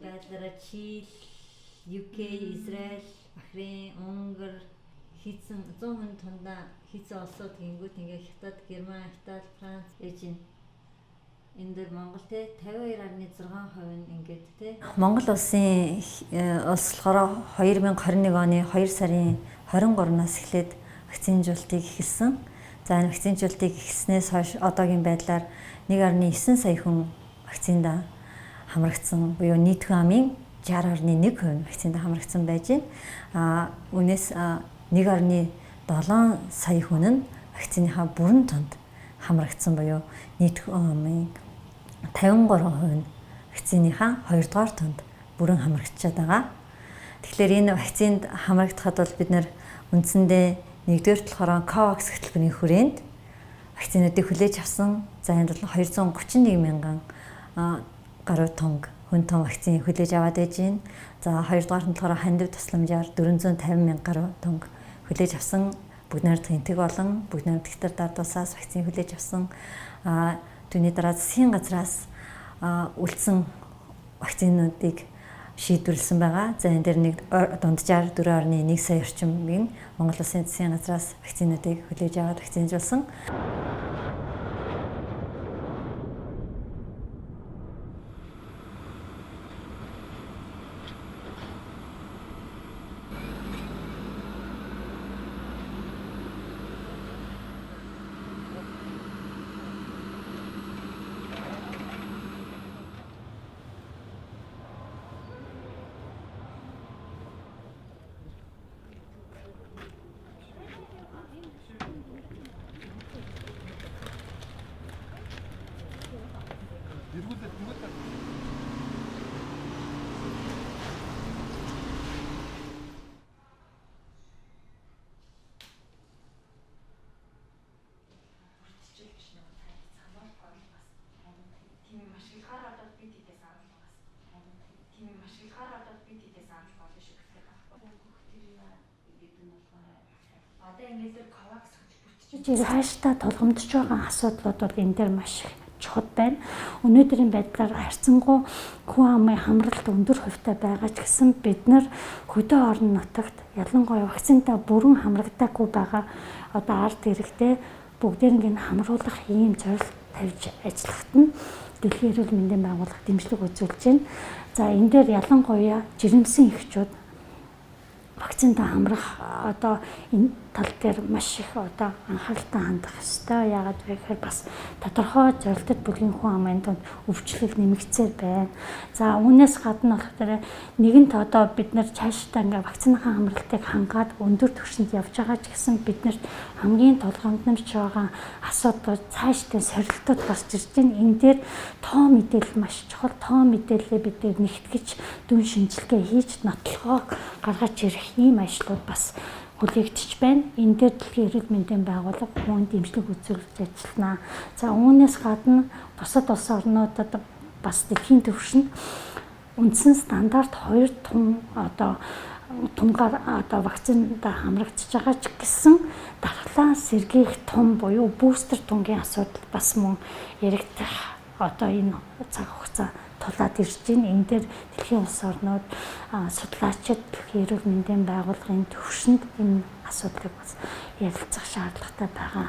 байдлаараа Чили, UK, Израиль, Бахрейн, Унгар хийсэн 100 хүн тундаа хийсэн улсууд гингүүд ингээ Хятад, Герман, Итали, Франц ээж нь энэ дээр Монгол те 52.6% нь ингээд те Монгол улсын улс болохоор 2021 оны 2 сарын 23-наас эхлээд вакцинжуулалтыг эхэлсэн. За энэ вакцинжуулалтыг эхэлснээс хойш одоогийн байдлаар 1.9 сая хүн вакцинд хамрагдсан буюу нийт хүн амын 60.1% вакцинд хамрагдсан байж байна. Үүнээс 1.7 сая хүн нь вакциныхаа бүрэн тонд хамрагдсан буюу нийт хүн амын 53% нь вакциныхаа 2 дугаар тонд бүрэн хамрагдчихад байгаа. Тэгэхээр энэ вакцинд хамрагдахад бол бид нэр үндсэндээ нэгдүгээр болохоор COVAX хөтөлбөрийн хүрээнд вакцинуудыг хүлээж авсан. За энэ бол 231 мянган гаруй тонн хүн том вакцины хүлээж аваад байж байна. За хоёрдугаар нь болохоор хандив тусламжаар 450 мянга гаруй тонн хүлээж авсан. Бүгд найрамдах энтэг болон бүгд найрамдах дэвтэр дардуулсаас вакцины хүлээж авсан. Түүний дараа засгийн газраас үлдсэн вакцинуудыг шийдвэрлсэн байгаа. За энэ дээр нэг дунджаар 4.1 сая орчмын Монгол Улсын засгийн газраас вакцинуудыг хүлээж аваад вакцинжуулсан. Цаашдаа тулгамдж байгаа асуудлууд бол энэ дээр маш их чухал байна. Өнөөдрийн байдлаар харьцангуй хүн амын хамралт өндөр хувьтай байгаа ч гэсэн бид нар хөдөө орон нутагт ялангуяа вакцинтай бүрэн хамрагдаагүй байгаа одоо ард иргэдэд бүгдээрийг нь хамруулах ийм зорилт тавьж ажиллахад нь Дэлхийн эрүүл мэндийн байгууллага дэмжлэг үзүүлж байна. За энэ дээр ялангуяа жирэмсэн эхчүүд вакцинтай хамрах одоо энэ тал дээр маш их одоо анхааралтай хандах ёстой. Яагаад вэ гэхээр бас тодорхой зорилтод бүлгийн хүн амын донд өвчлөл нэмэгцээр байна. За үүнээс гадна болохоор нэгэнт одоо бид нар цаашдаа ингээ вакциныхаа хамралтыг хангаад өндөр түвшинд явж байгаа ч гэсэн биднэрт хамгийн тулгамднарч байгаа асуудал цаашдаа сорилтууд гарч ирж байна. Энэ дээр тоо мэдээлэл маш чухал. Тоо мэдээлэлээ бид нэгтгэж дүн шинжилгээ хийж нотлохоо гаргаж ирэх ийм ажлууд бас хүлээгдэж байна. Энэ дээр Дэлхийн эрүүл мэндийн байгууллага хүн дэмжлэг үзүүлж ажиллана. За үүнээс гадна бусад улс орнуудад бас дэлхийн түвшинд үндсэн стандарт 2 тун одоо тунгаар одоо вакцинда хамрагдж байгаа ч гэсэн дархлаа сэргээх тун буюу бустер тунгийн асуудал бас мөн яригдах одоо энэ цаг хугацаа тулаад ирж байна. Энэ дээр дэлхийн улс орнууд судлаачид Дэлхийн эрүүл мэндийн байгууллагын төвшөнд энэ асуудлыг бас ярилцах шаардлагатай байгаа.